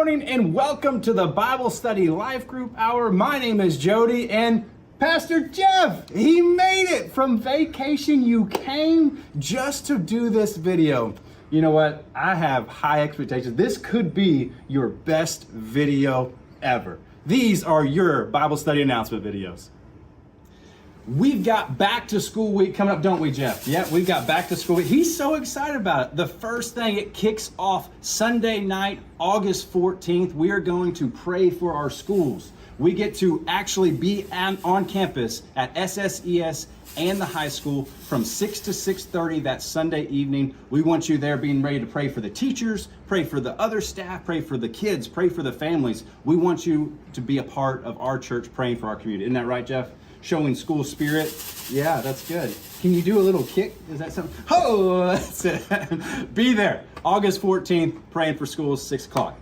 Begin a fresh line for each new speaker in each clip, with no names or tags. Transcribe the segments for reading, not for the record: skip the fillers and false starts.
morning and welcome to the Bible Study Life Group Hour. My name is Jody and Pastor Jeff, he made it from vacation. You came just to do this video. You know what? I have high expectations. This could be your best video ever. These are your Bible study announcement videos. We've got back to school week coming up, don't we, Jeff? Yeah, we've got back to school week. He's so excited about it. The first thing, it kicks off Sunday night, August 14th. We are going to pray for our schools. We get to actually be on campus at SSES and the high school from 6 to 6:30 that Sunday evening. We want you there being ready to pray for the teachers, pray for the other staff, pray for the kids, pray for the families. We want you to be a part of our church praying for our community. Isn't that right, Jeff? Showing school spirit. Yeah, that's good. Can you do a little kick? Is that something? Oh, that's it. Be there. August 14th, praying for schools, 6 o'clock.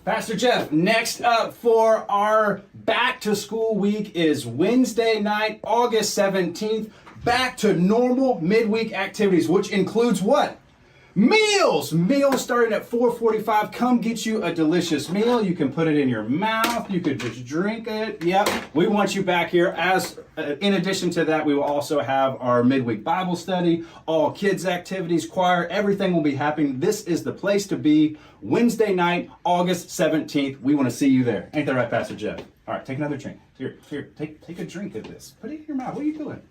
Pastor Jeff, next up for our back to school week is Wednesday night, August 17th. Back to normal midweek activities, which includes what? Meals! Meals starting at 4:45. Come get you a delicious meal. You can put it in your mouth. You could just drink it. Yep. We want you back here. In addition to that, we will also have our midweek Bible study, all kids activities, choir, everything will be happening. This is the place to be. Wednesday night, August 17th. We want to see you there. Ain't that right, Pastor Jeff? All right, take another drink. Here, take a drink of this. Put it in your mouth. What are you doing?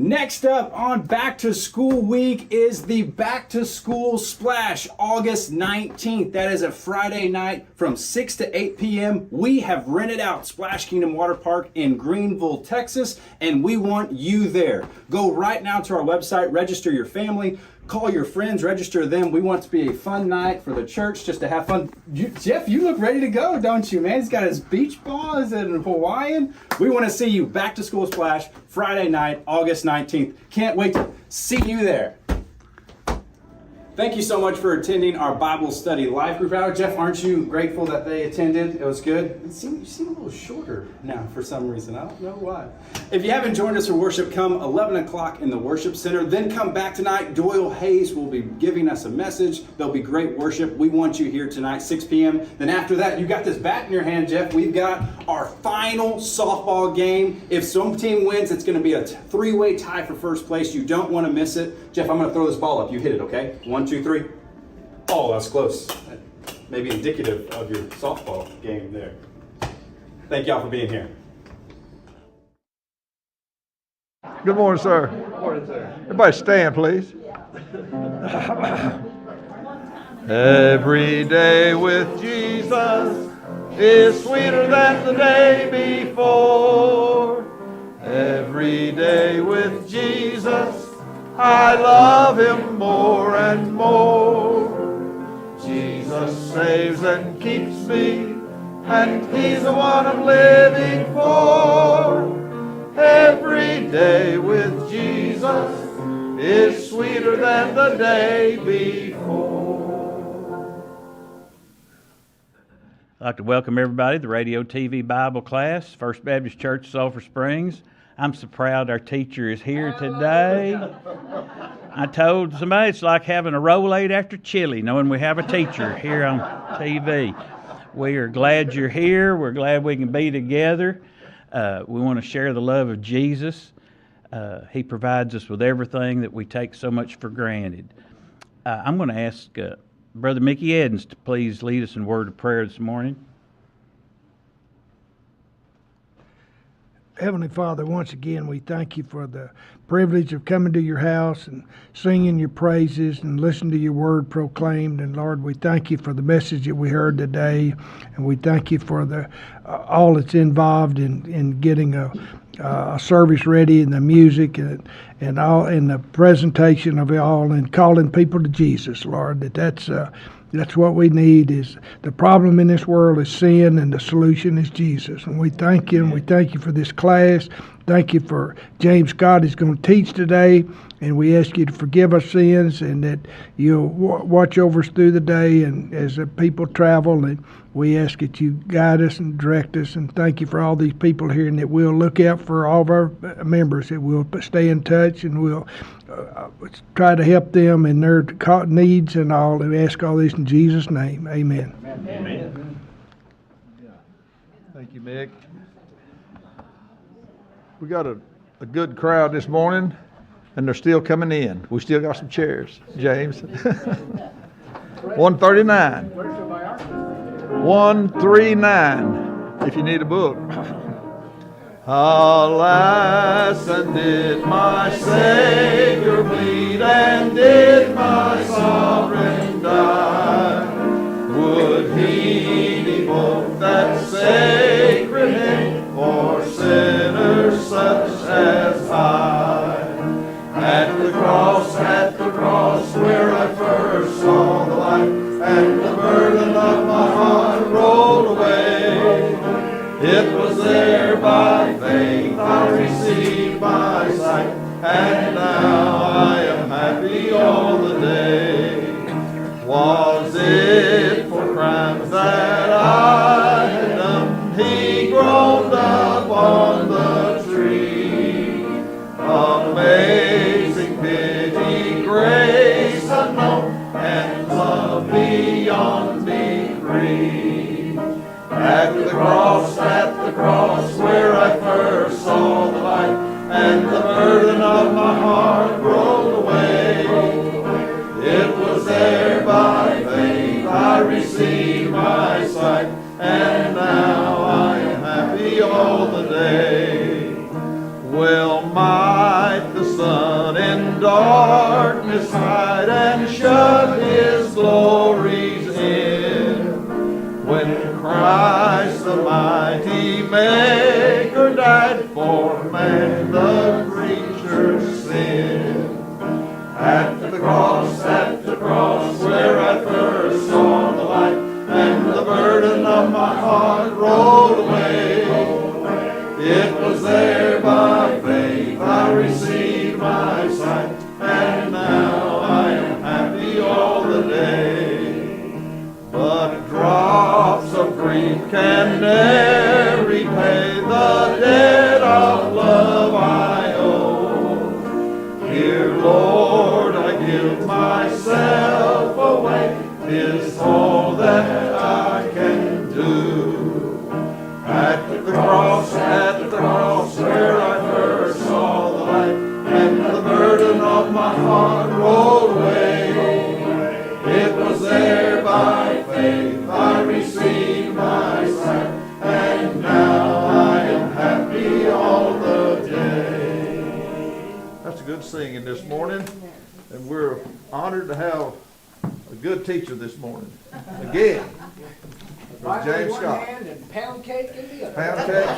Next up on Back to School Week is the Back to School Splash, August 19th. That is a Friday night from 6 to 8 p.m. We have rented out Splash Kingdom Water Park in Greenville, Texas, and we want you there. Go right now to our website, register your family, call your friends, register them. We want it to be a fun night for the church, just to have fun. Jeff, you look ready to go, don't you, man? He's got his beach ball. Is it in Hawaiian? We want to see you. Back to School Splash, Friday night, August 19th. Can't wait to see you there. Thank you so much for attending our Bible Study Life Group Hour. Jeff, aren't you grateful that they attended? It was good. You seem a little shorter now for some reason. I don't know why. If you haven't joined us for worship, come 11 o'clock in the worship center. Then come back tonight. Doyle Hayes will be giving us a message. There'll be great worship. We want you here tonight, 6 p.m. Then after that, you got this bat in your hand, Jeff. We've got our final softball game. If some team wins, it's going to be a three-way tie for first place. You don't want to miss it. Jeff, I'm going to throw this ball up. You hit it, okay? 1, 2, 3. Oh, that's close. Maybe indicative of your softball game there. Thank y'all for being here.
Good morning, sir.
Good morning, sir.
Everybody stand, please. Every day with Jesus is sweeter than the day before. Every day with Jesus, I love him more and more. Jesus saves and keeps me, and he's the one I'm living for. Every day with Jesus is sweeter than the day before.
I'd like to welcome everybody to the Radio TV Bible class, First Baptist Church, Sulphur Springs. I'm so proud our teacher is here today. I told somebody it's like having a Roll-Aid after chili, knowing we have a teacher here on TV. We are glad you're here. We're glad we can be together. We want to share the love of Jesus. He provides us with everything that we take so much for granted. I'm going to ask Brother Mickey Edens to please lead us in word of prayer this morning.
Heavenly Father, once again, we thank you for the privilege of coming to your house and singing your praises and listening to your word proclaimed. And Lord, we thank you for the message that we heard today. And we thank you for the all that's involved in getting a service ready, and the music and all, and the presentation of it all, and calling people to Jesus, Lord. That's what we need. Is the problem in this world is sin, and the solution is Jesus. And we thank you, and we thank you for this class. Thank you for James Scott is going to teach today, and we ask you to forgive our sins and that you'll watch over us through the day and as the people travel, and we ask that you guide us and direct us, and thank you for all these people here, and that we'll look out for all of our members, that we'll stay in touch, and we'll try to help them in their needs and all, and we ask all this in Jesus' name. Amen.
Amen. Thank you, Mick. We got a good crowd this morning, and they're still coming in. We still got some chairs, James. 139. 139, if you need a book. Alas, and did my Savior bleed, and did my sovereign die? Would he devote that sacred name for sinners such as I? At the cross, where I first saw the light, and the burden of my heart rolled away. It was there by faith I received my sight, and now I am happy all the day. Was it for crimes that I had done, he groaned up on the tree? Amazing pity, grace unknown, and love beyond degree. At the cross, where I first saw the light, and the burden of my heart rolled away. It was there by faith I received my sight, and now I am happy all the day. Well might the sun in darkness hide and shut his glories in, when Christ the mighty Maker died for man the creature's sin. At the cross, where I first saw the light, and the burden of my heart rolled away. It was there by faith I received my sight, and now I am happy all the day. But drops of grief can never repay the debt of love I owe. Dear Lord, I give myself away, 'tis all that I can do. At the cross, where I first saw the light, and the burden of my heart rolled away. It was there by faith I received my sight, and now I am happy all the day. That's good singing this morning, and we're honored to have a good teacher this morning. Again, from James Scott.
And pound cake in the other.
Pound cake.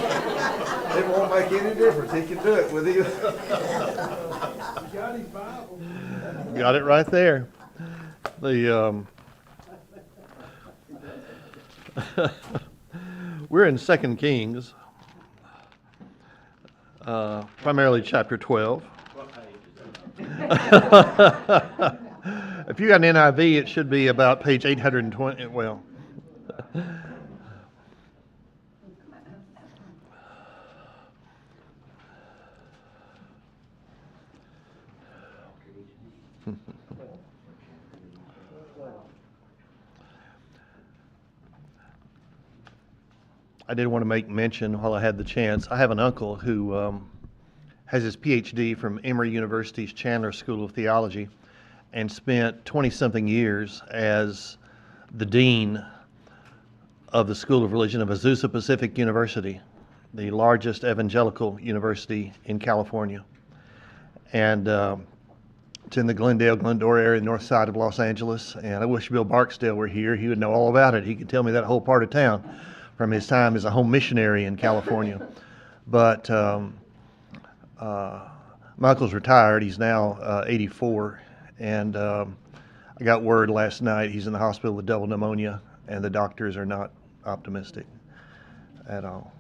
It won't make any difference. He can do it with you. Got it right there. We're in 2 Kings, primarily chapter 12. If you got an NIV, it should be about page 820. Well. I did want to make mention while I had the chance. I have an uncle who has his PhD from Emory University's Chandler School of Theology and spent 20-something years as the dean of the School of Religion of Azusa Pacific University, the largest evangelical university in California. And it's in the Glendale-Glendora area, north side of Los Angeles. And I wish Bill Barksdale were here. He would know all about it. He could tell me that whole part of town from his time as a home missionary in California. But my uncle's retired. He's now 84. And I got word last night he's in the hospital with double pneumonia, and the doctors are not optimistic at all.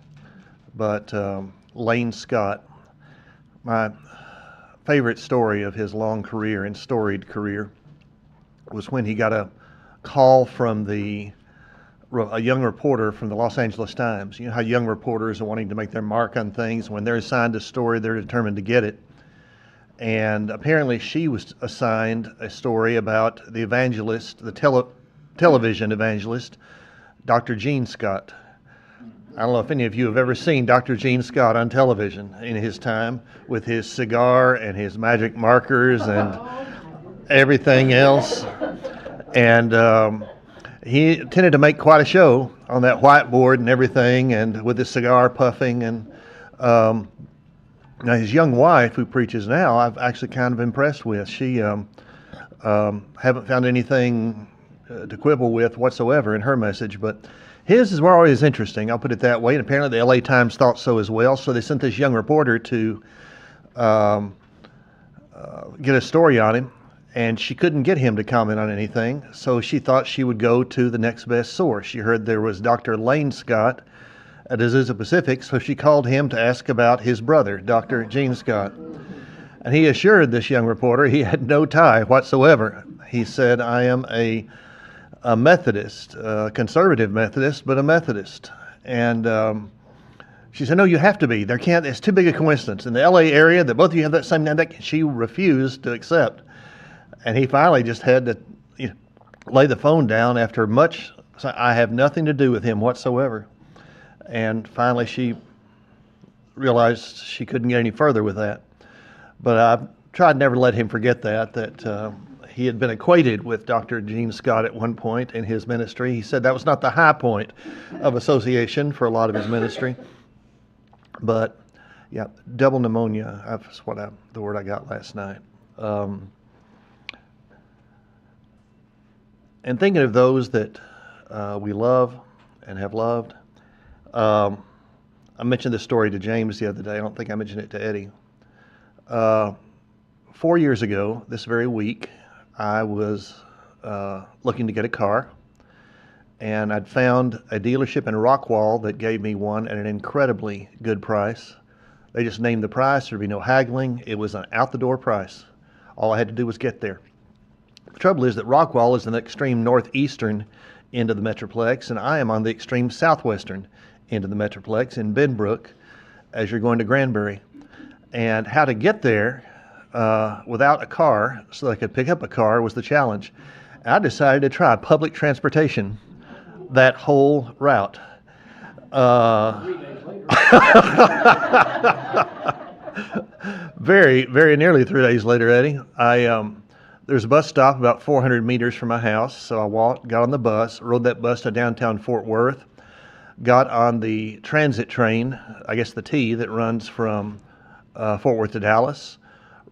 But Lane Scott My favorite story of his long career and storied career was when he got a call from a young reporter from the Los Angeles Times. You know how young reporters are wanting to make their mark on things. When they're assigned a story, they're determined to get it. And apparently she was assigned a story about the evangelist, the television evangelist, Dr. Gene Scott. I don't know if any of you have ever seen Dr. Gene Scott on television in his time with his cigar and his magic markers and everything else. And he tended to make quite a show on that whiteboard and everything, and with his cigar puffing. And now his young wife, who preaches now, I've actually kind of impressed with. She haven't found anything to quibble with whatsoever in her message, but his is always interesting. I'll put it that way. And apparently the LA Times thought so as well. So they sent this young reporter to get a story on him, and she couldn't get him to comment on anything. So she thought she would go to the next best source. She heard there was Dr. Lane Scott at Azusa Pacific, so she called him to ask about his brother, Dr. Gene Scott. And he assured this young reporter he had no tie whatsoever. He said, "I am a Methodist, a conservative Methodist, but a Methodist." And she said, "No, you have to be. It's too big a coincidence. In the LA area that both of you have that same name," she refused to accept. And he finally just had to lay the phone down after much, "I have nothing to do with him whatsoever." And finally she realized she couldn't get any further with that. But I tried never to let him forget that he had been acquainted with Dr. Gene Scott at one point in his ministry. He said that was not the high point of association for a lot of his ministry. But yeah, double pneumonia, that's the word I got last night. And thinking of those that we love and have loved, I mentioned this story to James the other day. I don't think I mentioned it to Eddie. 4 years ago, this very week, I was looking to get a car, and I'd found a dealership in Rockwall that gave me one at an incredibly good price. They just named the price. There'd be no haggling. It was an out-the-door price. All I had to do was get there. The trouble is that Rockwall is in the extreme northeastern end of the Metroplex, and I am on the extreme southwestern end of the Metroplex in Benbrook as you're going to Granbury. And how to get there without a car so that I could pick up a car was the challenge. And I decided to try public transportation that whole route. Very, very nearly 3 days later, Eddie, there's a bus stop about 400 meters from my house, so I walked, got on the bus, rode that bus to downtown Fort Worth, got on the transit train, I guess the T, that runs from Fort Worth to Dallas,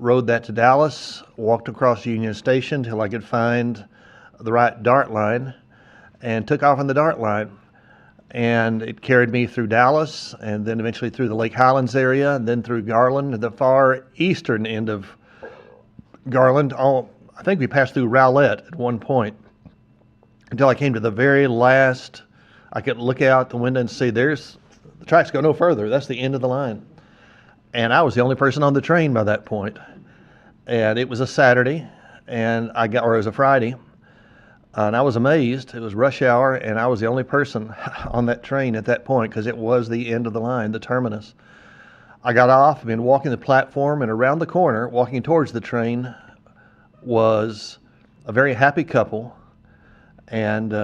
rode that to Dallas, walked across Union Station till I could find the right DART line, and took off on the DART line. And it carried me through Dallas, and then eventually through the Lake Highlands area, and then through Garland, the far eastern end of Garland. I think we passed through Rowlett at one point, until I came to the very last. I could look out the window and see the tracks go no further. That's the end of the line. And I was the only person on the train by that point. And it was a Saturday, or it was a Friday, and I was amazed. It was rush hour, and I was the only person on that train at that point because it was the end of the line, the terminus. I got off, been walking the platform, and around the corner, walking towards the train, was a very happy couple, and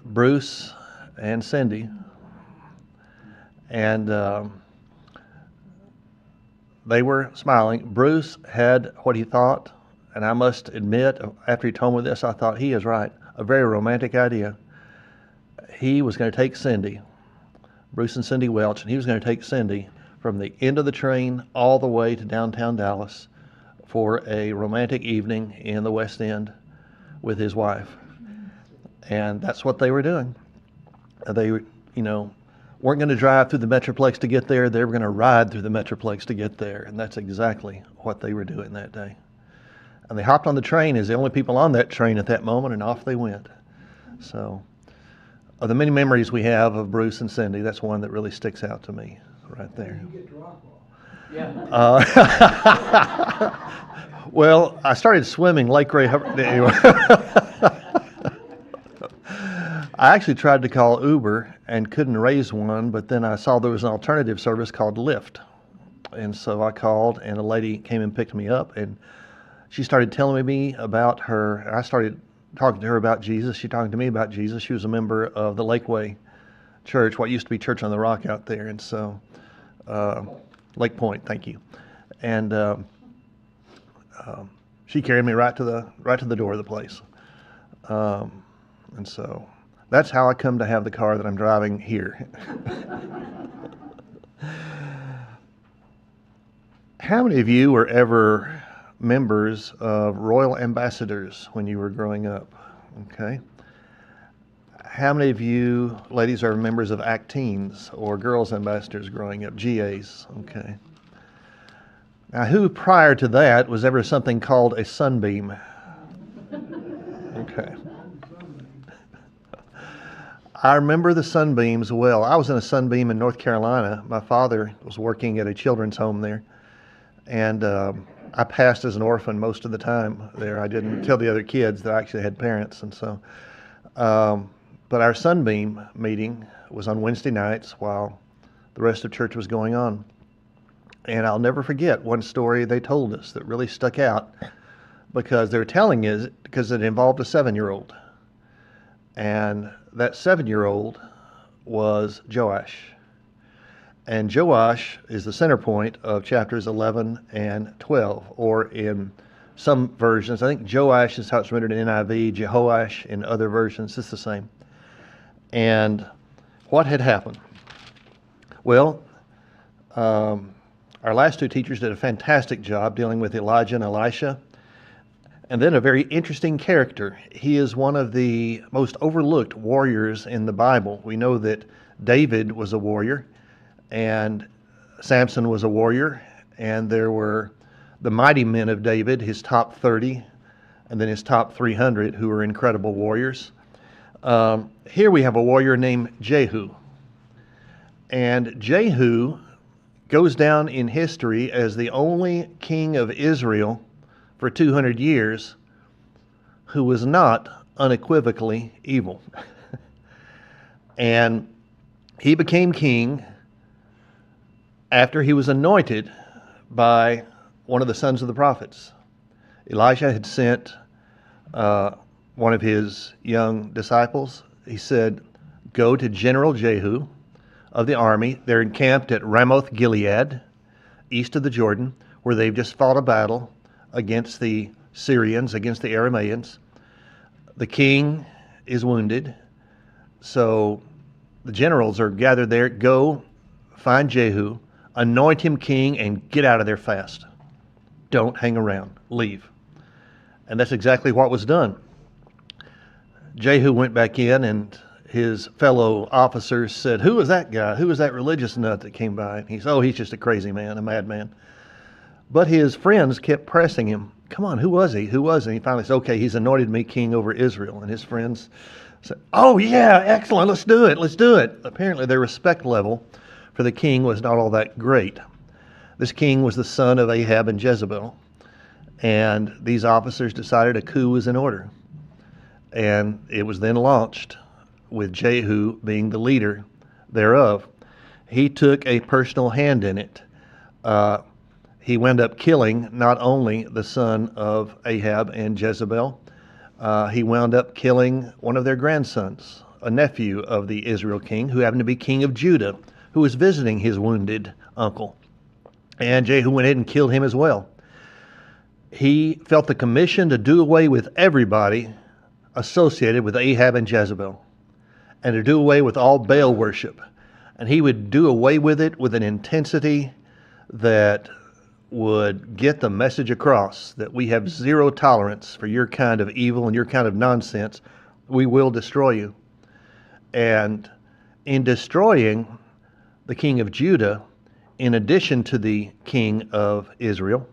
Bruce and Cindy, and they were smiling. Bruce had what he thought, and I must admit, after he told me this, I thought he is right, a very romantic idea. He was going to take Cindy, Bruce and Cindy Welch, and he was going to take Cindy from the end of the train all the way to downtown Dallas for a romantic evening in the West End with his wife. And that's what they were doing. They, weren't going to drive through the Metroplex to get there. They were going to ride through the Metroplex to get there. And that's exactly what they were doing that day. And they hopped on the train as the only people on that train at that moment, and off they went. So, of the many memories we have of Bruce and Cindy, that's one that really sticks out to me. right there.
You get to Rockwall.
Well, I started swimming Lake Ray Hubbard. Anyway. I actually tried to call Uber and couldn't raise one, but then I saw there was an alternative service called Lyft. And so I called, and a lady came and picked me up, and she started telling me about her. I started talking to her about Jesus. She talking to me about Jesus. She was a member of the Lakeway Church, what used to be Church on the Rock out there. And so, Lake Point, thank you. And she carried me right to the door of the place. And so that's how I come to have the car that I'm driving here. How many of you were ever members of Royal Ambassadors when you were growing up? Okay. How many of you ladies are members of Acteens or Girls Ambassadors growing up? GAs. Okay. Now, who prior to that was ever something called a Sunbeam? Okay. I remember the Sunbeams well. I was in a Sunbeam in North Carolina. My father was working at a children's home there, and I passed as an orphan most of the time there. I didn't tell the other kids that I actually had parents, and so. But our Sunbeam meeting was on Wednesday nights while the rest of church was going on. And I'll never forget one story they told us that really stuck out, because they were telling us because it involved a 7-year-old. And that 7-year-old was Joash. And Joash is the center point of chapters 11 and 12, or in some versions, I think Joash is how it's rendered in NIV, Jehoash in other versions, it's the same. And what had happened? Well, our last two teachers did a fantastic job dealing with Elijah and Elisha. And then a very interesting character. He is one of the most overlooked warriors in the Bible. We know that David was a warrior, and Samson was a warrior, and there were the mighty men of David, his top 30, and then his top 300, who were incredible warriors. Here we have a warrior named Jehu. And Jehu goes down in history as the only king of Israel for 200 years who was not unequivocally evil. And he became king after he was anointed by one of the sons of the prophets. Elisha had sent one of his young disciples. He said, go to General Jehu of the army. They're encamped at Ramoth Gilead, east of the Jordan, where they've just fought a battle against the Syrians, against the Arameans. The king is wounded, so the generals are gathered there. Go find Jehu, anoint him king, and get out of there fast. Don't hang around. Leave. And that's exactly what was done. Jehu went back in, and his fellow officers said, who was that guy? Who was that religious nut that came by? And he said, oh, he's just a crazy man, a madman. But his friends kept pressing him. Come on, who was he? Who was he? And he finally said, okay, he's anointed me king over Israel. And his friends said, oh, yeah, excellent, let's do it, let's do it. Apparently their respect level for the king was not all that great. This king was the son of Ahab and Jezebel. And these officers decided a coup was in order. And it was then launched with Jehu being the leader thereof. He took a personal hand in it. He wound up killing not only the son of Ahab and Jezebel, he wound up killing one of their grandsons, a nephew of the Israel king, who happened to be king of Judah, who was visiting his wounded uncle. And Jehu went in and killed him as well. He felt the commission to do away with everybody associated with Ahab and Jezebel, and to do away with all Baal worship. And he would do away with it with an intensity that would get the message across that we have zero tolerance for your kind of evil and your kind of nonsense. We will destroy you. And in destroying the king of Judah, in addition to the king of Israel,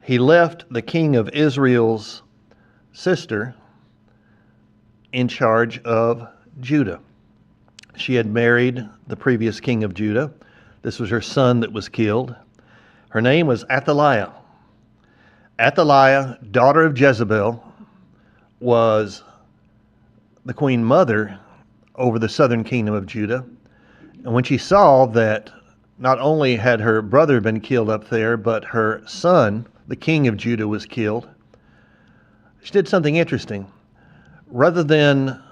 he left the king of Israel's sister in charge of Judah. She had married the previous king of Judah. This was her son that was killed. Her name was Athaliah. Athaliah, daughter of Jezebel, was the queen mother over the southern kingdom of Judah. And when she saw that not only had her brother been killed up there, but her son, the king of Judah, was killed, she did something interesting. Rather than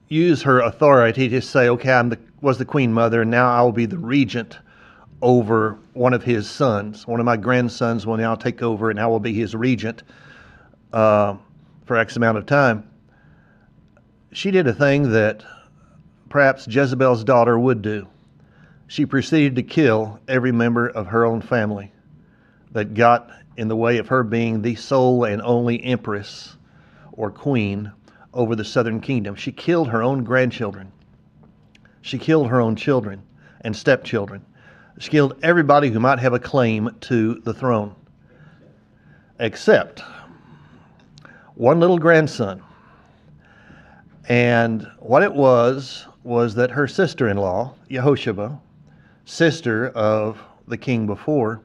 use her authority to say, okay, I was the queen mother, and now I will be the regent over one of his sons. One of my grandsons will now take over, and I will be his regent for X amount of time. She did a thing that perhaps Jezebel's daughter would do. She proceeded to kill every member of her own family that got in the way of her being the sole and only empress or queen over the southern kingdom. She killed her own grandchildren. She killed her own children and stepchildren. She killed everybody who might have a claim to the throne, except one little grandson. And what it was that her sister-in-law, Yehosheba, sister of the king before,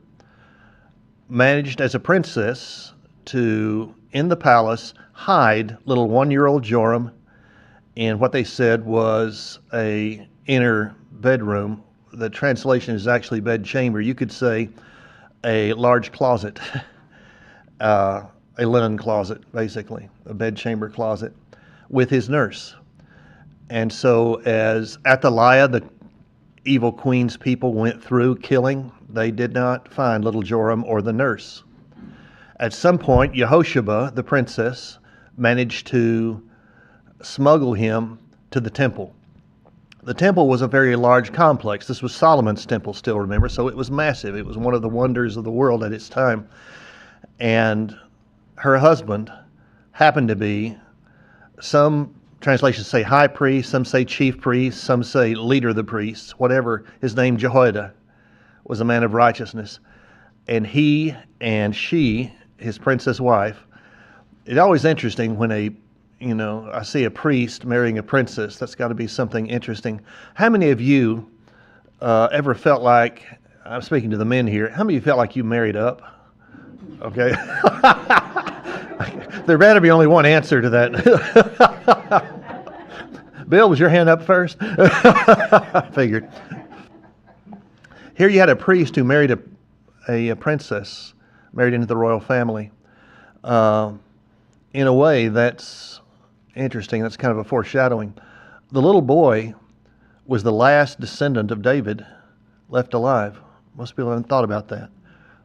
managed as a princess to, in the palace, hide little 1-year-old Joram in what they said was a inner bedroom. The translation is actually bed chamber. You could say a large closet, a linen closet, basically, a bed chamber closet, with his nurse. And so as Athaliah, the evil queen's people, went through killing, they did not find little Joram or the nurse. At some point, Yehosheba, the princess, managed to smuggle him to the temple. The temple was a very large complex. This was Solomon's temple, still remember, so it was massive. It was one of the wonders of the world at its time. And her husband happened to be, some translations say high priest, some say chief priest, some say leader of the priests, whatever. His name, Jehoiada, was a man of righteousness. And he and she, his princess wife, it's always interesting when I see a priest marrying a princess. That's got to be something interesting. How many of you ever felt like, I'm speaking to the men here, how many of you felt like you married up? Okay. There better be only one answer to that. Bill, was your hand up first? I figured. Here you had a priest who married a princess, married into the royal family. In a way, that's interesting. That's kind of a foreshadowing. The little boy was the last descendant of David left alive. Most people haven't thought about that.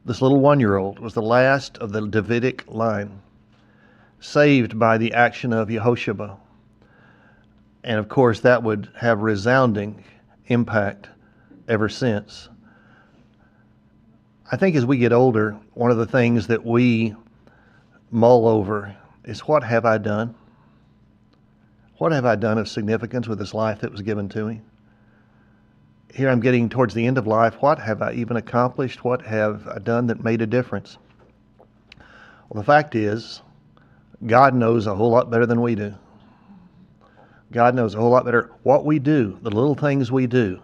This little 1-year-old was the last of the Davidic line, saved by the action of Yehosheba. And of course, that would have resounding impact ever since. I think as we get older, one of the things that we mull over is, what have I done? What have I done of significance with this life that was given to me? Here I'm getting towards the end of life. What have I even accomplished? What have I done that made a difference? Well, the fact is, God knows a whole lot better than we do. God knows a whole lot better what we do, the little things we do.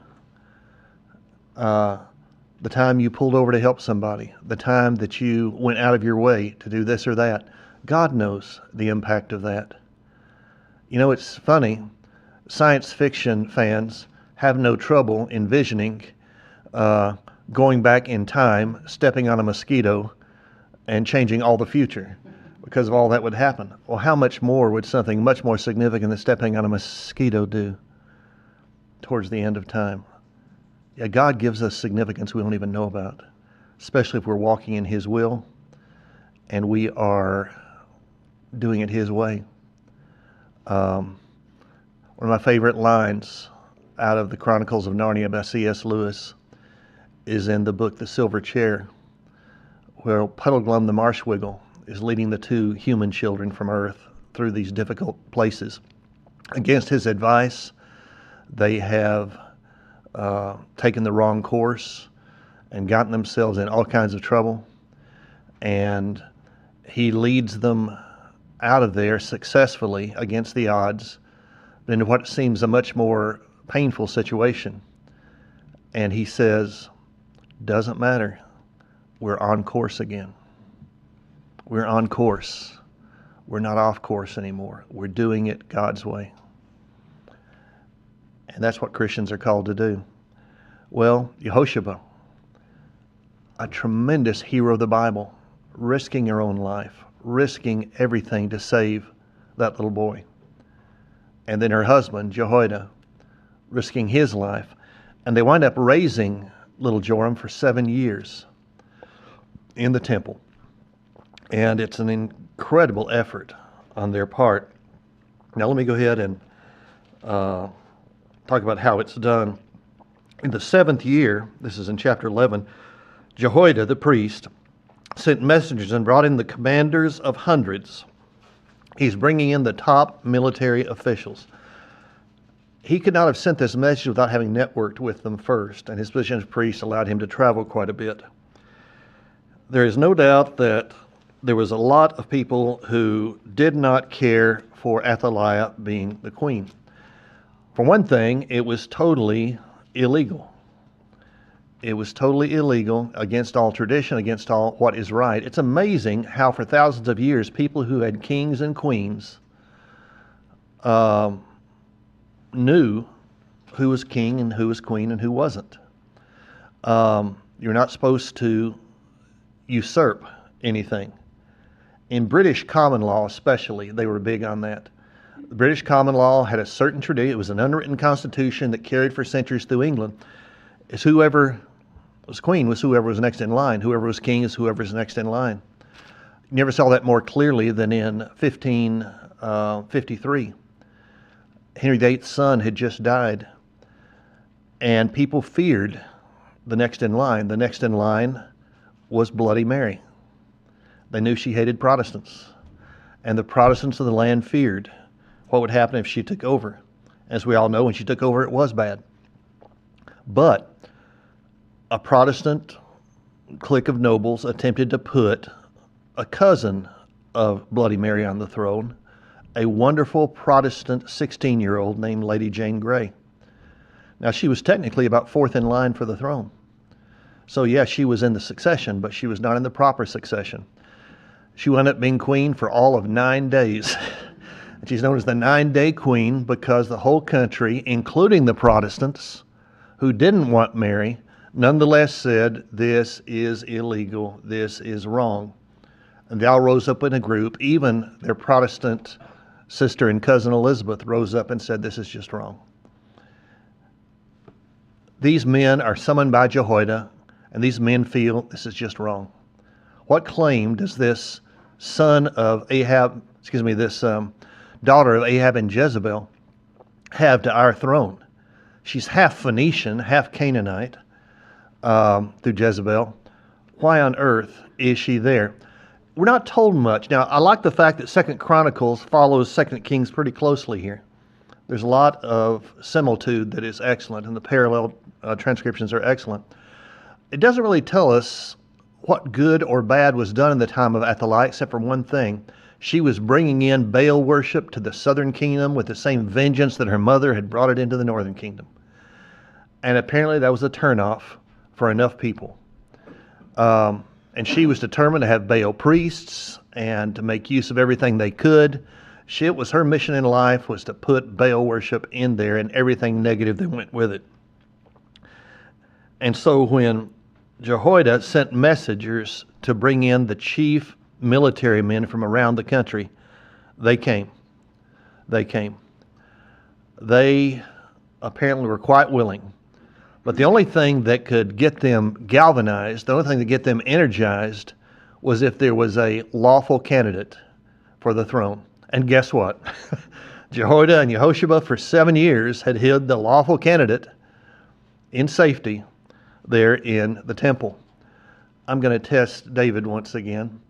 The time you pulled over to help somebody, the time that you went out of your way to do this or that. God knows the impact of that. You know, it's funny, science fiction fans have no trouble envisioning going back in time, stepping on a mosquito, and changing all the future because of all that would happen. Well, how much more would something much more significant than stepping on a mosquito do towards the end of time? Yeah, God gives us significance we don't even know about, especially if we're walking in His will and we are doing it His way. One of my favorite lines out of the Chronicles of Narnia by C.S. Lewis is in the book The Silver Chair, where Puddleglum the Marshwiggle is leading the 2 human children from Earth through these difficult places. Against his advice, they have taken the wrong course and gotten themselves in all kinds of trouble. And he leads them out of there successfully against the odds into what seems a much more painful situation. And he says, Doesn't matter. We're on course again. We're on course. We're not off course anymore. We're doing it God's way. And that's what Christians are called to do. Well, Yehoshua, a tremendous hero of the Bible, risking her own life, risking everything to save that little boy. And then her husband, Jehoiada, risking his life. And they wind up raising little Joram for 7 years in the temple. And it's an incredible effort on their part. Now let me go ahead and talk about how it's done. In the 7th year, this is in chapter 11, Jehoiada the priest sent messengers and brought in the commanders of hundreds. He's bringing in the top military officials. He could not have sent this message without having networked with them first, and his position as priest allowed him to travel quite a bit. There is no doubt that there was a lot of people who did not care for Athaliah being the queen. For one thing, it was totally illegal. It was totally illegal, against all tradition, against all what is right. It's amazing how for thousands of years, people who had kings and queens knew who was king and who was queen and who wasn't. You're not supposed to usurp anything. In British common law especially, they were big on that. The British common law had a certain tradition. It was an unwritten constitution that carried for centuries through England. It's whoever was queen was whoever was next in line. Whoever was king is whoever was next in line. You never saw that more clearly than in 1553. Henry VIII's son had just died, and people feared the next in line. The next in line was Bloody Mary. They knew she hated Protestants, and the Protestants of the land feared what would happen if she took over. As we all know, when she took over, it was bad. But a Protestant clique of nobles attempted to put a cousin of Bloody Mary on the throne, a wonderful Protestant 16-year-old named Lady Jane Grey. Now, she was technically about fourth in line for the throne. So, yeah, she was in the succession, but she was not in the proper succession. She wound up being queen for all of 9 days. She's known as the 9-day queen because the whole country, including the Protestants who didn't want Mary, nonetheless said, this is illegal, this is wrong. And they all rose up in a group. Even their Protestant sister and cousin Elizabeth rose up and said, this is just wrong. These men are summoned by Jehoiada, and these men feel this is just wrong. What claim does this son of Ahab, this daughter of Ahab and Jezebel have to our throne? She's half Phoenician, half Canaanite through Jezebel. Why on earth is she there? We're not told much. Now, I like the fact that 2 Chronicles follows 2 Kings pretty closely here. There's a lot of similitude that is excellent, and the parallel transcriptions are excellent. It doesn't really tell us what good or bad was done in the time of Athaliah, except for one thing. She was bringing in Baal worship to the southern kingdom with the same vengeance that her mother had brought it into the northern kingdom. And apparently that was a turnoff for enough people. And she was determined to have Baal priests and to make use of everything they could. It was her mission in life was to put Baal worship in there and everything negative that went with it. And so when Jehoiada sent messengers to bring in the chief military men from around the country, they came. They came. They apparently were quite willing. But the only thing that could get them galvanized, the only thing that get them energized, was if there was a lawful candidate for the throne. And guess what? Jehoiada and Yehoshua for 7 years had hid the lawful candidate in safety there in the temple. I'm going to test David once again.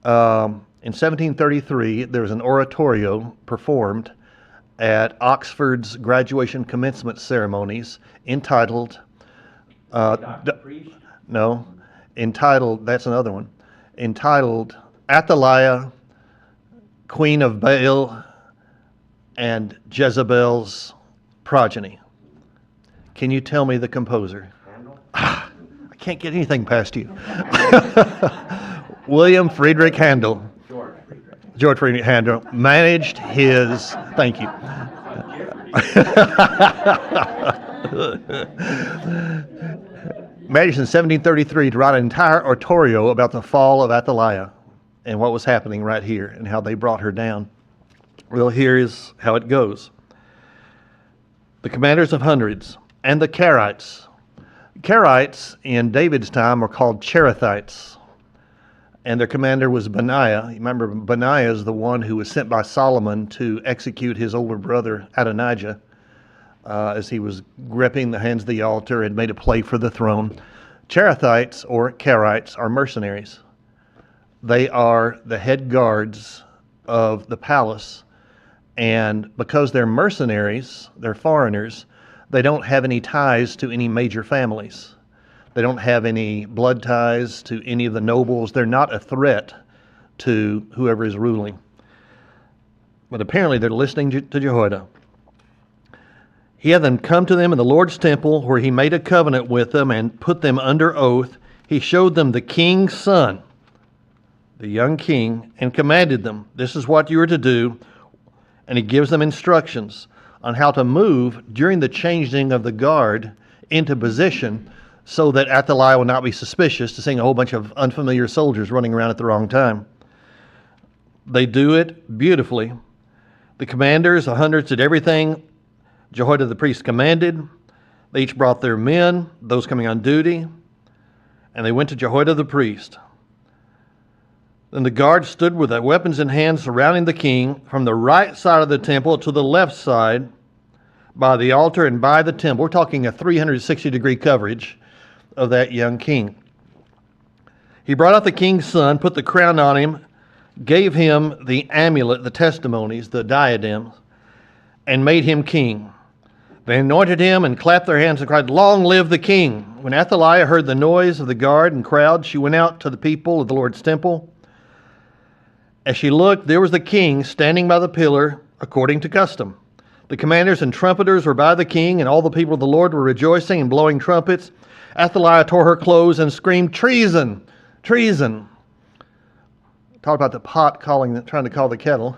In 1733, there was an oratorio performed at Oxford's graduation commencement ceremonies entitled, that's another one, entitled Athaliah, Queen of Baal and Jezebel's Progeny. Can you tell me the composer? I can't get anything past you. William Friedrich Handel. George Friedrich Handel managed his, thank you. Managed in 1733 to write an entire oratorio about the fall of Athaliah and what was happening right here and how they brought her down. Well, here is how it goes. The commanders of hundreds and the Karites. Karites in David's time were called Cherethites, and their commander was Benaiah. You remember, Benaiah is the one who was sent by Solomon to execute his older brother Adonijah as he was gripping the hands of the altar and made a play for the throne. Cherethites or Karites are mercenaries. They are the head guards of the palace, and because they're mercenaries, they're foreigners, they don't have any ties to any major families. They don't have any blood ties to any of the nobles. They're not a threat to whoever is ruling. But apparently they're listening to Jehoiada. He had them come to them in the Lord's temple, where he made a covenant with them and put them under oath. He showed them the king's son, the young king, and commanded them, this is what you are to do. And he gives them instructions on how to move during the changing of the guard into position so that Athaliah will not be suspicious to seeing a whole bunch of unfamiliar soldiers running around at the wrong time. They do it beautifully. The commanders, the hundreds, did everything Jehoiada the priest commanded. They each brought their men, those coming on duty, and they went to Jehoiada the priest. Then the guard stood with their weapons in hand surrounding the king from the right side of the temple to the left side by the altar and by the temple. We're talking a 360-degree coverage of that young king. He brought out the king's son, put the crown on him, gave him the amulet, the testimonies, the diadems, and made him king. They anointed him and clapped their hands and cried, "Long live the king!" When Athaliah heard the noise of the guard and crowd, she went out to the people of the Lord's temple. As she looked, there was the king standing by the pillar according to custom. The commanders and trumpeters were by the king, and all the people of the Lord were rejoicing and blowing trumpets. Athaliah tore her clothes and screamed, "Treason! Treason!" Talk about the pot trying to call the kettle.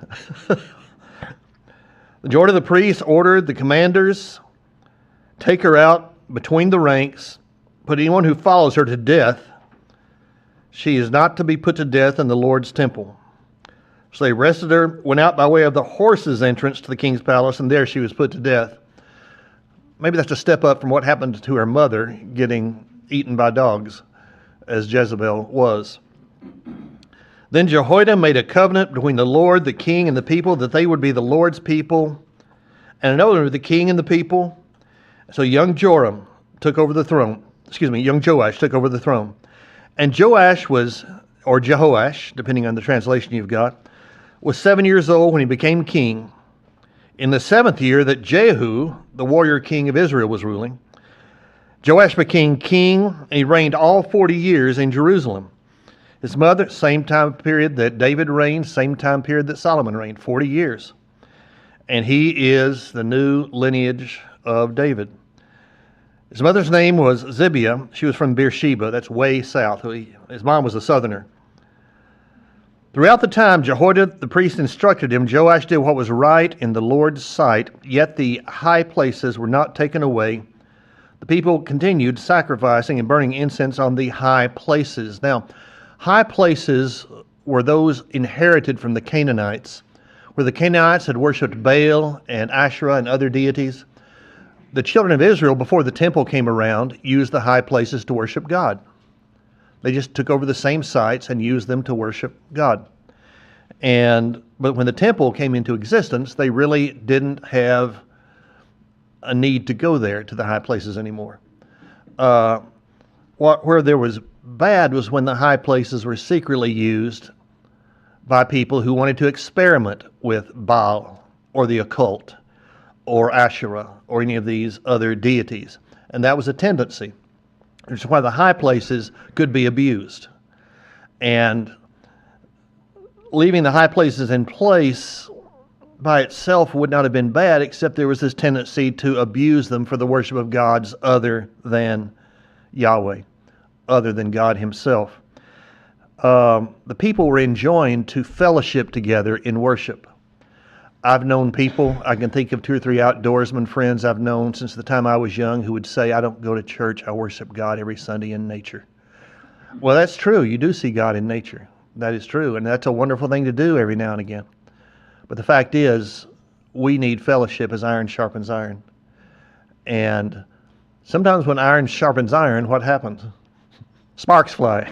The Jehoiada the priest ordered the commanders, take her out between the ranks, put anyone who follows her to death. She is not to be put to death in the Lord's temple. So they arrested her, went out by way of the horses' entrance to the king's palace, and there she was put to death. Maybe that's a step up from what happened to her mother getting eaten by dogs, as Jezebel was. Then Jehoiada made a covenant between the Lord, the king, and the people that they would be the Lord's people, and an oath with the king and the people. So young Joash took over the throne. And Joash was, or Jehoash, depending on the translation you've got, was 7 years old when he became king. In the 7th year that Jehu, the warrior king of Israel, was ruling, Joash became king, and he reigned all 40 years in Jerusalem. His mother, same time period that David reigned, same time period that Solomon reigned, 40 years. And he is the new lineage of David. His mother's name was Zibiah. She was from Beersheba. That's way south. His mom was a southerner. Throughout the time Jehoiada the priest instructed him, Joash did what was right in the Lord's sight, yet the high places were not taken away. The people continued sacrificing and burning incense on the high places. Now, high places were those inherited from the Canaanites, where the Canaanites had worshipped Baal and Asherah and other deities. The children of Israel, before the temple came around, used the high places to worship God. They just took over the same sites and used them to worship God. But when the temple came into existence, they really didn't have a need to go there to the high places anymore. Where there was bad was when the high places were secretly used by people who wanted to experiment with Baal or the occult or Asherah or any of these other deities. And that was a tendency. Which is why the high places could be abused. And leaving the high places in place by itself would not have been bad, except there was this tendency to abuse them for the worship of gods other than Yahweh,
other than God himself. The people were enjoined to fellowship together in worship. I've known people, I can think of 2 or 3 outdoorsmen friends I've known since the time I was young who would say, I don't go to church, I worship God every Sunday in nature. Well, that's true. You do see God in nature. That is true, and that's a wonderful thing to do every now and again. But the fact is, we need fellowship as iron sharpens iron. And sometimes when iron sharpens iron, what happens? Sparks fly.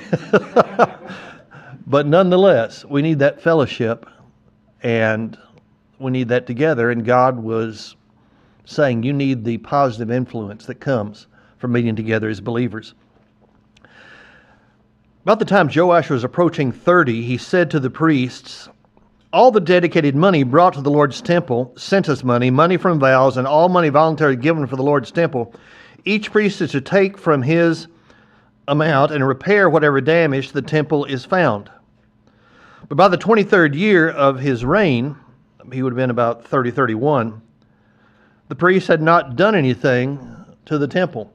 But nonetheless, we need that fellowship, and we need that together. And God was saying, you need the positive influence that comes from meeting together as believers. About the time Joash was approaching 30, he said to the priests, all the dedicated money brought to the Lord's temple, census money, money from vows, and all money voluntarily given for the Lord's temple, each priest is to take from his amount and repair whatever damage the temple is found. But by the 23rd year of his reign, he would have been about 31, the priests had not done anything to the temple.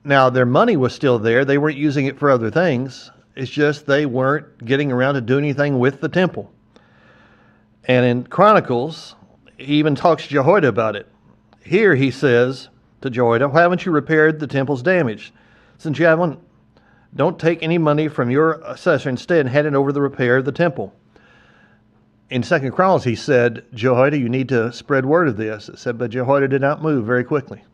Now, their money was still there. They weren't using it for other things. It's just they weren't getting around to doing anything with the temple. And in Chronicles, he even talks to Jehoiada about it. Here he says to Jehoiada, why haven't you repaired the temple's damage? Since you haven't, don't take any money from your assessor. Instead, hand it over the repair of the temple. In 2 Chronicles, he said, Jehoiada, you need to spread word of this. It said, but Jehoiada did not move very quickly.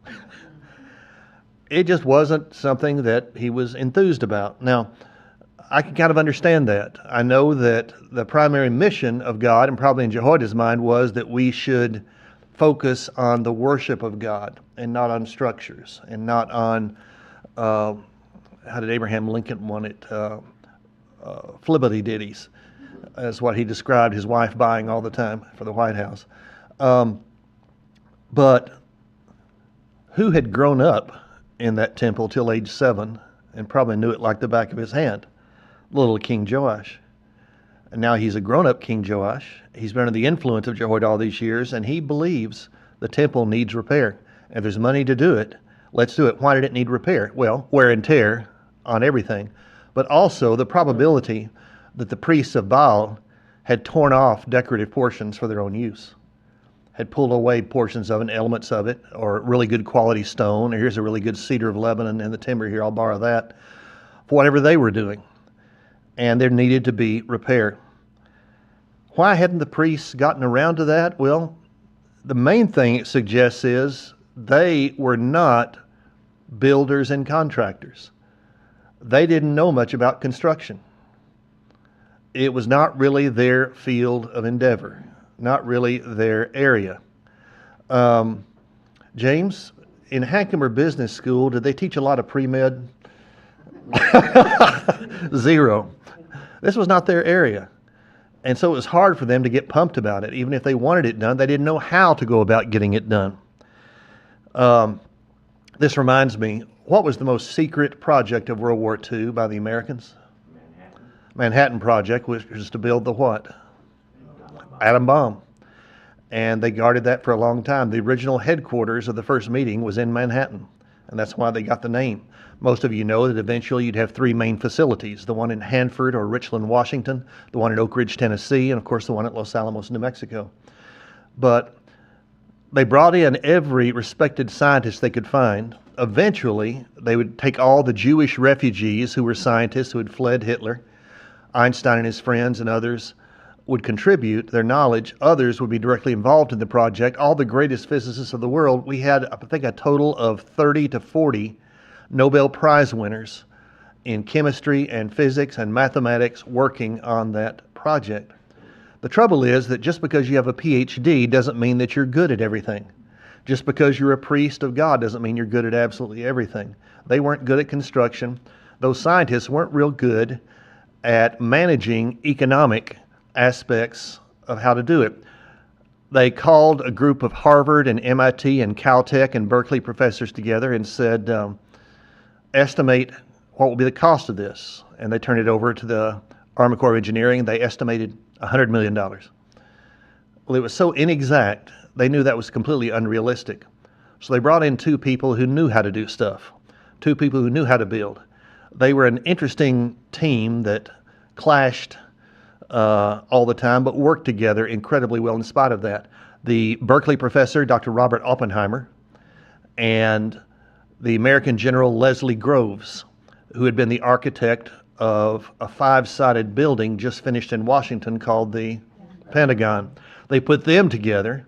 It just wasn't something that he was enthused about. Now, I can kind of understand that. I know that the primary mission of God, and probably in Jehoiada's mind, was that we should focus on the worship of God and not on structures and not on, how did Abraham Lincoln want it, flibbity-ditties, is what he described his wife buying all the time for the White House. But who had grown up in that temple till age 7 and probably knew it like the back of his hand? Little King Joash. And now he's a grown-up King Joash. He's been under the influence of Jehoiada all these years, and he believes the temple needs repair. If there's money to do it, let's do it. Why did it need repair? Well, wear and tear on everything, but also the probability that the priests of Baal had torn off decorative portions for their own use, had pulled away portions of it, elements of it, or really good quality stone, or here's a really good cedar of Lebanon and the timber here, I'll borrow that, for whatever they were doing. And there needed to be repair. Why hadn't the priests gotten around to that? Well, the main thing it suggests is they were not builders and contractors. They didn't know much about construction. It was not really their field of endeavor, not really their area. James, in Hancomer Business School, did they teach a lot of pre-med? Zero. This was not their area. And so it was hard for them to get pumped about it. Even if they wanted it done, they didn't know how to go about getting it done. This reminds me, what was the most secret project of World War II by the Americans? Manhattan Project, which was to build the what? Atom bomb. And they guarded that for a long time. The original headquarters of the first meeting was in Manhattan, and that's why they got the name. Most of you know that eventually you'd have 3 main facilities, the one in Hanford or Richland, Washington, the one in Oak Ridge, Tennessee, and of course the one at Los Alamos, New Mexico. But they brought in every respected scientist they could find. Eventually, they would take all the Jewish refugees who were scientists who had fled Hitler. Einstein and his friends and others would contribute their knowledge. Others would be directly involved in the project. All the greatest physicists of the world. We had, I think, a total of 30 to 40 Nobel Prize winners in chemistry and physics and mathematics working on that project. The trouble is that just because you have a PhD doesn't mean that you're good at everything. Just because you're a priest of God doesn't mean you're good at absolutely everything. They weren't good at construction. Those scientists weren't real good at managing economic aspects of how to do it. They called a group of Harvard and MIT and Caltech and Berkeley professors together and said, estimate what will be the cost of this. And they turned it over to the Army Corps of Engineering, and they estimated $100 million. Well, it was so inexact, they knew that was completely unrealistic. So they brought in 2 people who knew how to do stuff, 2 people who knew how to build. They were an interesting team that clashed all the time, but worked together incredibly well in spite of that. The Berkeley professor, Dr. Robert Oppenheimer, and the American General Leslie Groves, who had been the architect of a 5-sided building just finished in Washington called the Pentagon. They put them together,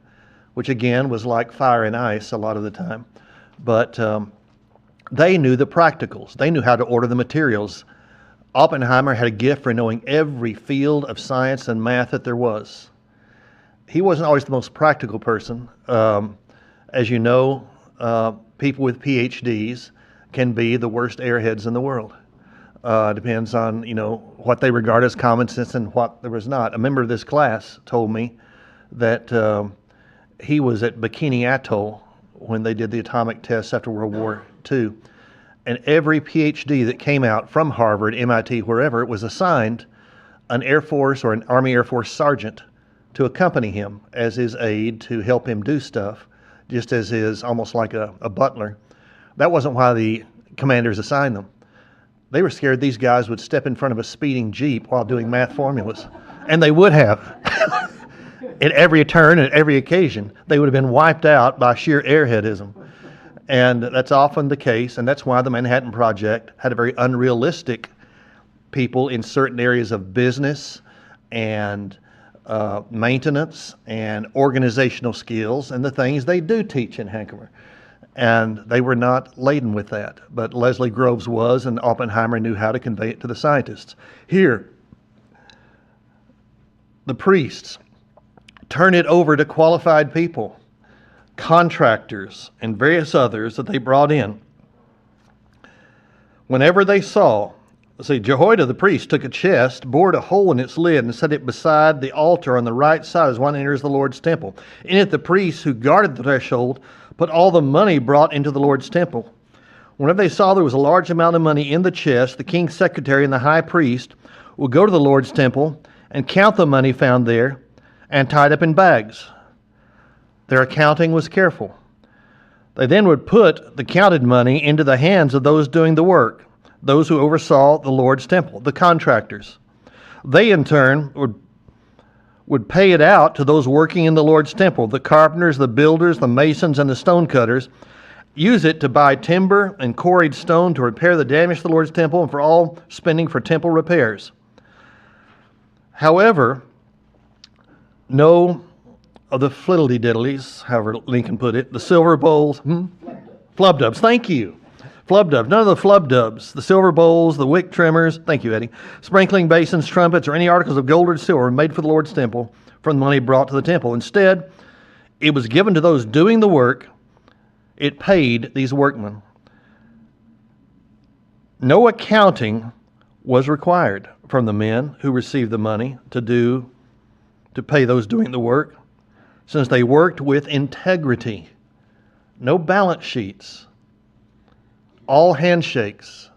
which again was like fire and ice a lot of the time. But they knew the practicals. They knew how to order the materials. Oppenheimer had a gift for knowing every field of science and math that there was. He wasn't always the most practical person. As you know, people with PhDs can be the worst airheads in the world. Depends on, what they regard as common sense and what there was not. A member of this class told me that he was at Bikini Atoll when they did the atomic tests after World War II. And every PhD that came out from Harvard, MIT, wherever, was assigned an Air Force or an Army Air Force sergeant to accompany him as his aide to help him do stuff, just as his, almost like a butler. That wasn't why the commanders assigned them. They were scared these guys would step in front of a speeding Jeep while doing math formulas. And they would have. At every turn, at every occasion, they would have been wiped out by sheer airheadism. And that's often the case, and that's why the Manhattan Project had a very unrealistic people in certain areas of business and maintenance and organizational skills and the things they do teach in Hancomer. And they were not laden with that. But Leslie Groves was, and Oppenheimer knew how to convey it to the scientists. Here, the priests turn it over to qualified people, contractors, and various others that they brought in. Whenever they saw, Jehoiada the priest took a chest, bored a hole in its lid, and set it beside the altar on the right side as one enters the Lord's temple. In it the priests who guarded the threshold put all the money brought into the Lord's temple. Whenever they saw there was a large amount of money in the chest, the king's secretary and the high priest would go to the Lord's temple and count the money found there and tied up in bags. Their accounting was careful. They then would put the counted money into the hands of those doing the work, those who oversaw the Lord's temple, the contractors. They, in turn, would pay it out to those working in the Lord's temple, the carpenters, the builders, the masons, and the stonecutters, use it to buy timber and quarried stone to repair the damage to the Lord's temple and for all spending for temple repairs. However, no of the fliddly-diddlies, however Lincoln put it, the silver bowls, flubdubs, thank you. Flubdubs, none of the flubdubs, the silver bowls, the wick trimmers, thank you, Eddie, sprinkling basins, trumpets, or any articles of gold or silver made for the Lord's temple from the money brought to the temple. Instead, it was given to those doing the work. It paid these workmen. No accounting was required from the men who received the money to pay those doing the work, since they worked with integrity. No balance sheets. All handshakes,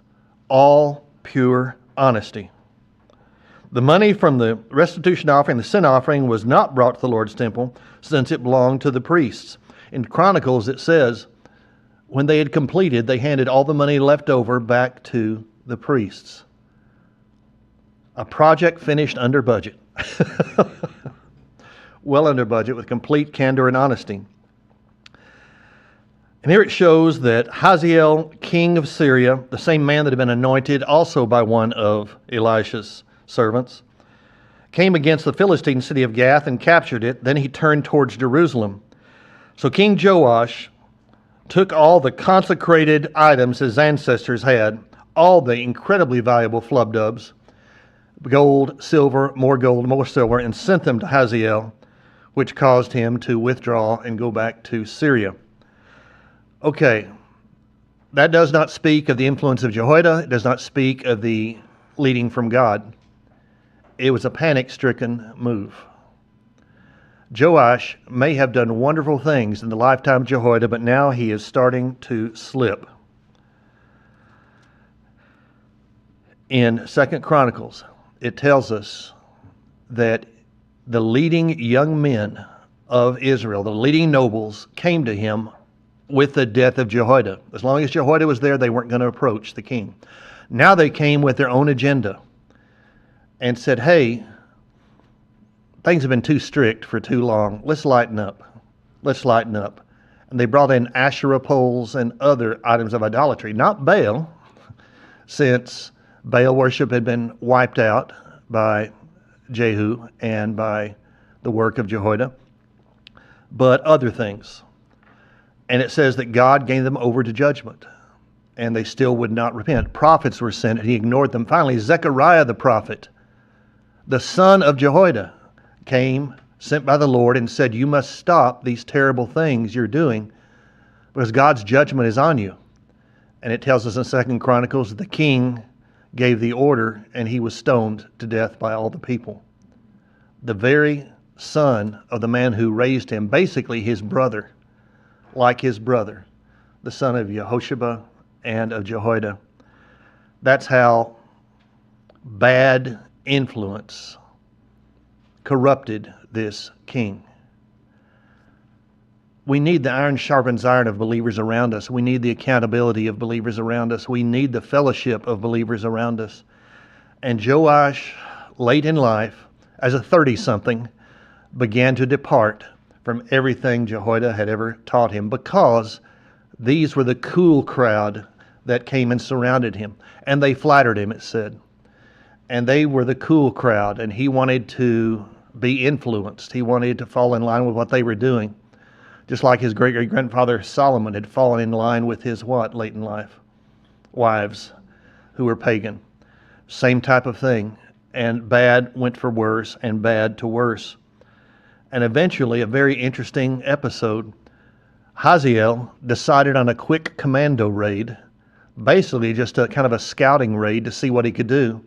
all pure honesty. The money from the restitution offering, the sin offering, was not brought to the Lord's temple, since it belonged to the priests. In Chronicles it says, when they had completed, they handed all the money left over back to the priests. A project finished under budget. Well under budget, with complete candor and honesty. And here it shows that Hazael, king of Syria, the same man that had been anointed also by one of Elisha's servants, came against the Philistine city of Gath and captured it. Then he turned towards Jerusalem. So King Joash took all the consecrated items his ancestors had, all the incredibly valuable flubdubs, gold, silver, more silver, and sent them to Hazael, which caused him to withdraw and go back to Syria. Okay, that does not speak of the influence of Jehoiada. It does not speak of the leading from God. It was a panic-stricken move. Joash may have done wonderful things in the lifetime of Jehoiada, but now he is starting to slip. In 2 Chronicles, it tells us that the leading young men of Israel, the leading nobles, came to him with the death of Jehoiada. As long as Jehoiada was there, they weren't going to approach the king. Now they came with their own agenda and said, hey, things have been too strict for too long. Let's lighten up. Let's lighten up. And they brought in Asherah poles and other items of idolatry, not Baal, since Baal worship had been wiped out by Jehu and by the work of Jehoiada, but other things. And it says that God gave them over to judgment, and they still would not repent. Prophets were sent, and he ignored them. Finally, Zechariah the prophet, the son of Jehoiada, came, sent by the Lord, and said, you must stop these terrible things you're doing because God's judgment is on you. And it tells us in 2 Chronicles that the king gave the order, and he was stoned to death by all the people. The very son of the man who raised him, basically his brother, like his brother, the son of Yehosheba and of Jehoiada. That's how bad influence corrupted this king. We need the iron sharpens iron of believers around us. We need the accountability of believers around us. We need the fellowship of believers around us. And Joash, late in life, as a 30-something, began to depart from everything Jehoiada had ever taught him, because these were the cool crowd that came and surrounded him. And they flattered him, it said. And they were the cool crowd, and he wanted to be influenced. He wanted to fall in line with what they were doing. Just like his great-great-grandfather Solomon had fallen in line with his what late in life? Wives who were pagan. Same type of thing. And bad went for worse and bad to worse. And eventually, a very interesting episode, Hazael decided on a quick commando raid, basically just a kind of a scouting raid to see what he could do.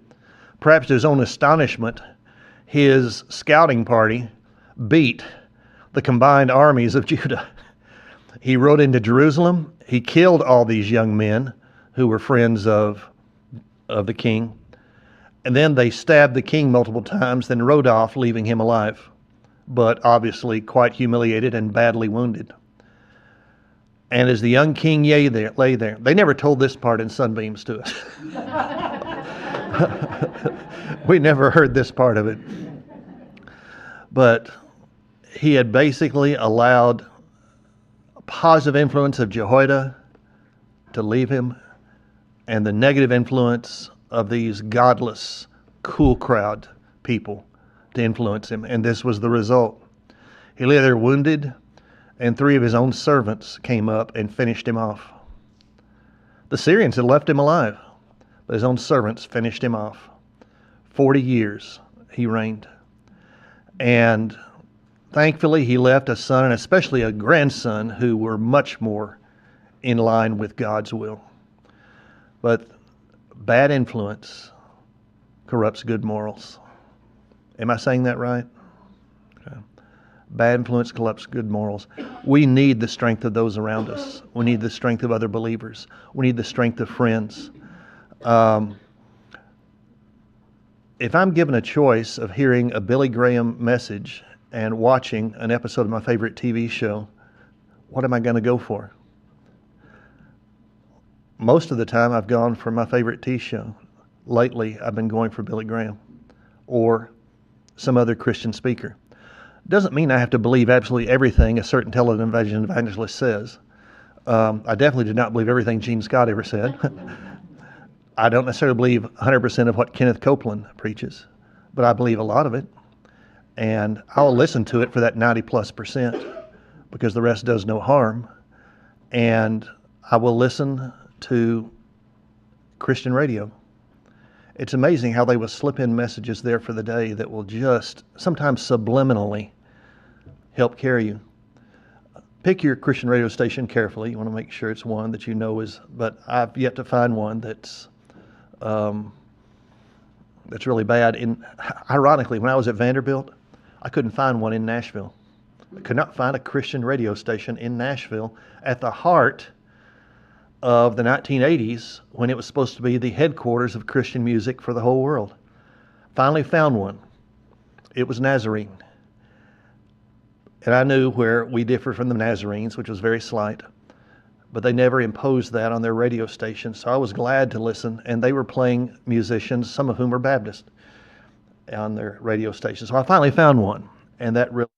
Perhaps to his own astonishment, his scouting party beat the combined armies of Judah. He rode into Jerusalem. He killed all these young men who were friends of the king. And then they stabbed the king multiple times, then rode off, leaving him alive, but obviously quite humiliated and badly wounded. And as the young king lay there, they never told this part in Sunbeams to us. We never heard this part of it. But he had basically allowed a positive influence of Jehoiada to leave him, and the negative influence of these godless, cool crowd people to influence him. And this was the result. He lay there wounded, and 3 of his own servants came up and finished him off. The Syrians had left him alive, but his own servants finished him off. 40 years he reigned. And thankfully, he left a son, and especially a grandson, who were much more in line with God's will. But bad influence corrupts good morals. Am I saying that right? Okay. Bad influence corrupts good morals. We need the strength of those around us. We need the strength of other believers. We need the strength of friends. If I'm given a choice of hearing a Billy Graham message and watching an episode of my favorite TV show, what am I going to go for? Most of the time I've gone for my favorite TV show. Lately I've been going for Billy Graham or some other Christian speaker. Doesn't mean I have to believe absolutely everything a certain television evangelist says. I definitely did not believe everything Gene Scott ever said. I don't necessarily believe 100% of what Kenneth Copeland preaches, but I believe a lot of it. And I'll listen to it for that 90+%, because the rest does no harm. And I will listen to Christian radio. It's amazing how they will slip in messages there for the day that will just sometimes subliminally help carry you. Pick your Christian radio station carefully. You want to make sure it's one that you know is, but I've yet to find one that's really bad. Ironically, when I was at Vanderbilt, I couldn't find one in Nashville. I could not find a Christian radio station in Nashville at the heart of the 1980s, when it was supposed to be the headquarters of Christian music for the whole world. Finally found one. It was Nazarene. And I knew where we differed from the Nazarenes, which was very slight. but they never imposed that on their radio station. So I was glad to listen, and they were playing musicians, some of whom are Baptist, on their radio station. So I finally found one, and that really